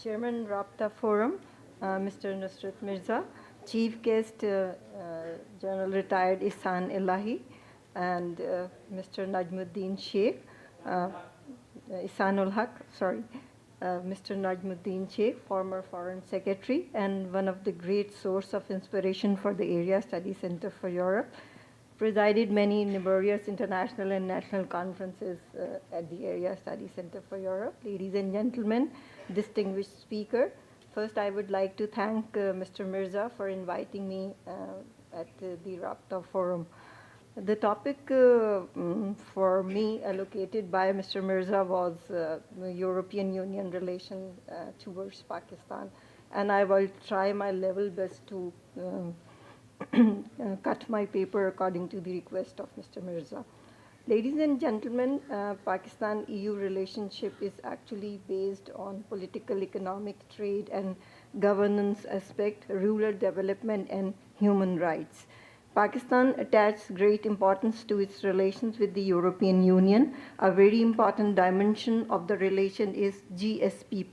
Chairman Rabta Forum, Mr. Nusrat Mirza, Chief Guest, General Retired Ihsan Elahi, and Mr. Najmuddin Sheikh, Ihsanul Haq, sorry, Mr. Najmuddin Sheikh, former Foreign Secretary, and one of the great source of inspiration for the Area Study Center for Europe, presided many numerous international and national conferences at the Area Study Center for Europe. Ladies and gentlemen, distinguished speaker, first I would like to thank Mr. Mirza for inviting me at the Rabta Forum. The topic for me allocated by Mr. Mirza was European Union relation towards Pakistan, and I will try my level best to cut my paper according to the request of Mr. Mirza. Ladies and gentlemen, Pakistan-EU relationship is actually based on political, economic, trade, and governance aspect, rural development, and human rights. Pakistan attaches great importance to its relations with the European Union. A very important dimension of the relation is GSP+.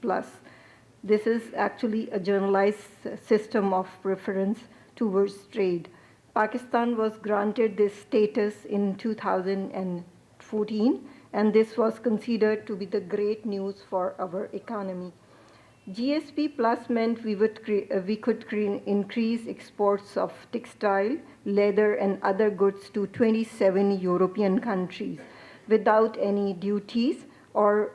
This is actually a generalized system of preference towards trade. Pakistan was granted this status in 2014, and this was considered to be the great news for our economy. GSP Plus meant we could increase exports of textile, leather, and other goods to 27 European countries without any duties or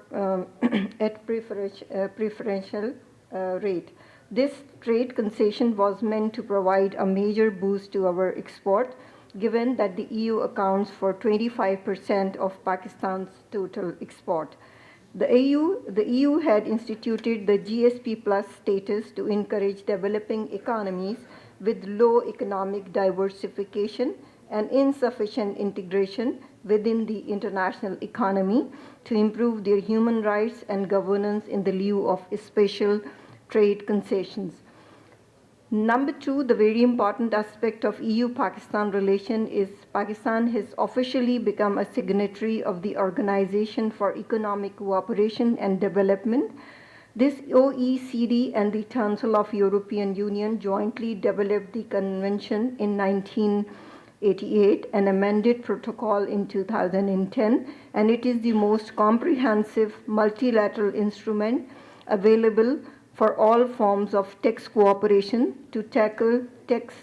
at preferential rate. This trade concession was meant to provide a major boost to our export, given that the EU accounts for 25% of Pakistan's total export. The EU had instituted the GSP Plus status to encourage developing economies with low economic diversification and insufficient integration within the international economy to improve their human rights and governance in the lieu of special trade concessions. Number two, the very important aspect of EU-Pakistan relation is Pakistan has officially become a signatory of the Organization for Economic Cooperation and Development. This OECD and the Council of European Union jointly developed the convention in 1988 and amended protocol in 2010, and it is the most comprehensive multilateral instrument available for all forms of tax cooperation to tackle tax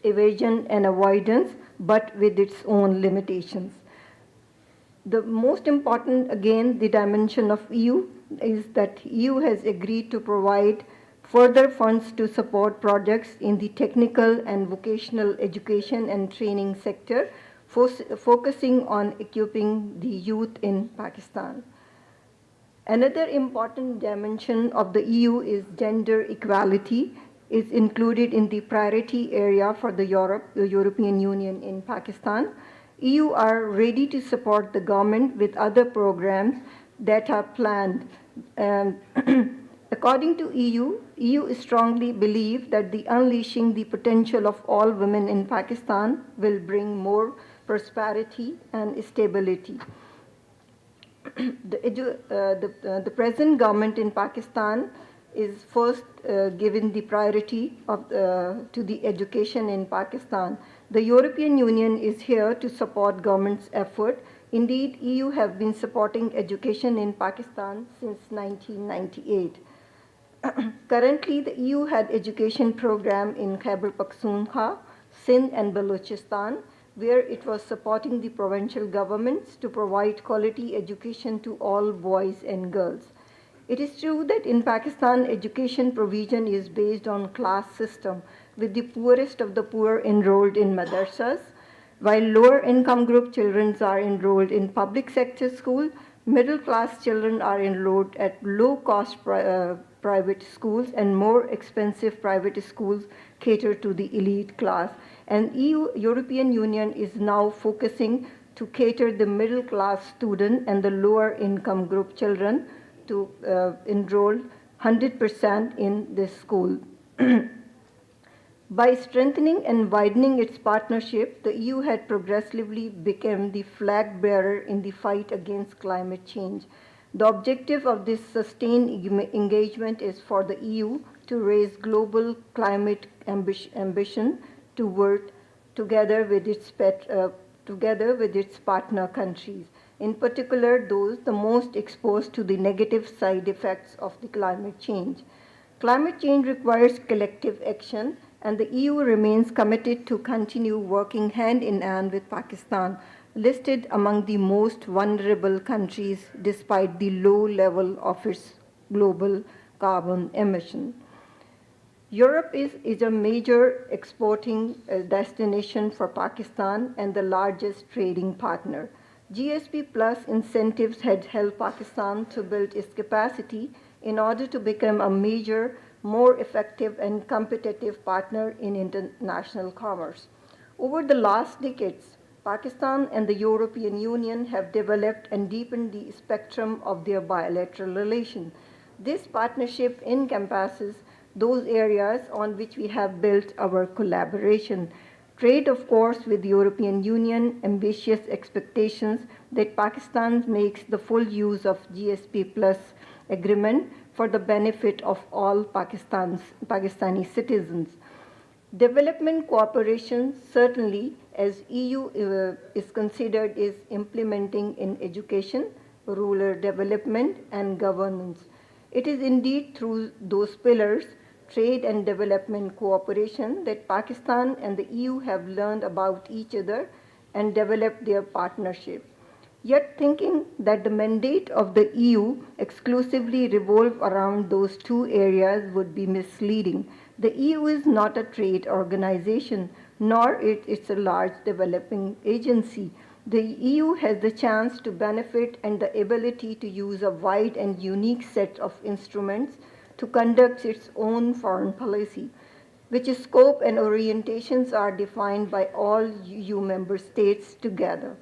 evasion and avoidance, but with its own limitations. The most important, again, the dimension of EU is that EU has agreed to provide further funds to support projects in the technical and vocational education and training sector, focusing on equipping the youth in Pakistan. Another important dimension of the EU is gender equality. Is included in the priority area for the European Union in Pakistan. EU are ready to support the government with other programs that are planned. According to EU strongly believe that the unleashing the potential of all women in Pakistan will bring more prosperity and stability. The present government in Pakistan is first given the priority to the education in Pakistan. The European Union is here to support government's effort. Indeed, EU have been supporting education in Pakistan since 1998. Currently, the EU had education program in Khyber Pakhtunkhwa, Sindh and Balochistan, where it was supporting the provincial governments to provide quality education to all boys and girls. It is true that in Pakistan, education provision is based on class system, with the poorest of the poor enrolled in madrasas, while lower income group children are enrolled in public sector school. Middle class children are enrolled at low cost private schools, and more expensive private schools cater to the elite class. And European Union is now focusing to cater the middle class student and the lower income group children to enroll 100% in this school. By strengthening and widening its partnership, the EU had progressively become the flag bearer in the fight against climate change. The objective of this sustained engagement is for the EU to raise global climate ambition toward together with its partner countries, in particular those the most exposed to the negative side effects of the climate change. Climate change requires collective action, and the EU remains committed to continue working hand in hand with Pakistan, listed among the most vulnerable countries despite the low level of its global carbon emission. Europe is a major exporting destination for Pakistan and the largest trading partner. GSP Plus incentives had helped Pakistan to build its capacity in order to become a major, more effective and competitive partner in international commerce. Over the last decades, Pakistan and the European Union have developed and deepened the spectrum of their bilateral relation. This partnership encompasses those areas on which we have built our collaboration. Trade, of course, with the European Union, ambitious expectations that Pakistan makes the full use of GSP Plus agreement for the benefit of all Pakistani citizens. Development cooperation, certainly, as EU is considered, is implementing in education, rural development, and governance. It is indeed through those pillars, trade and development cooperation, that Pakistan and the EU have learned about each other and developed their partnership. Yet thinking that the mandate of the EU exclusively revolve around those two areas would be misleading. The EU is not a trade organization, nor it's a large developing agency. The EU has the chance to benefit and the ability to use a wide and unique set of instruments to conduct its own foreign policy, which scope and orientations are defined by all EU member states together.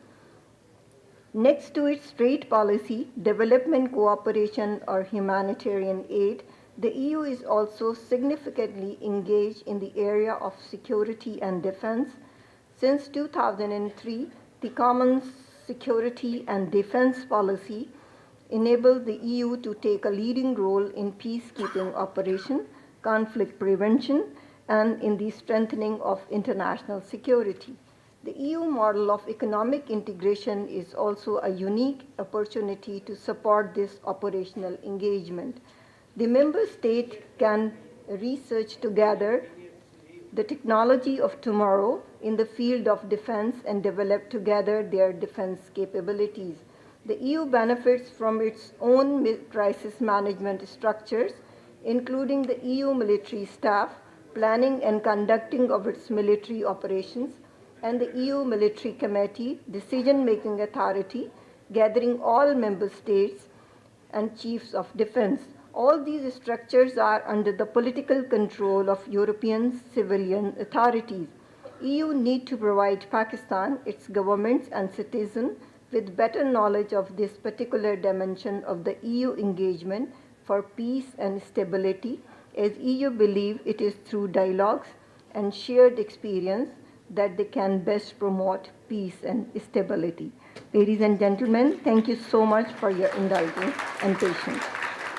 Next to its trade policy, development cooperation or humanitarian aid, the EU is also significantly engaged in the area of security and defense. Since 2003, the Common Security and Defense Policy enabled the EU to take a leading role in peacekeeping operation, conflict prevention, and in the strengthening of international security. The EU model of economic integration is also a unique opportunity to support this operational engagement. The member state can research together the technology of tomorrow in the field of defense and develop together their defense capabilities. The EU benefits from its own crisis management structures, including the EU military staff, planning and conducting of its military operations, and the EU Military Committee, decision-making authority, gathering all member states and chiefs of defense. All these structures are under the political control of European civilian authorities. EU need to provide Pakistan, its governments and citizens with better knowledge of this particular dimension of the EU engagement for peace and stability, as EU believe it is through dialogues and shared experience that they can best promote peace and stability. Ladies and gentlemen, thank you so much for your indulgence and patience.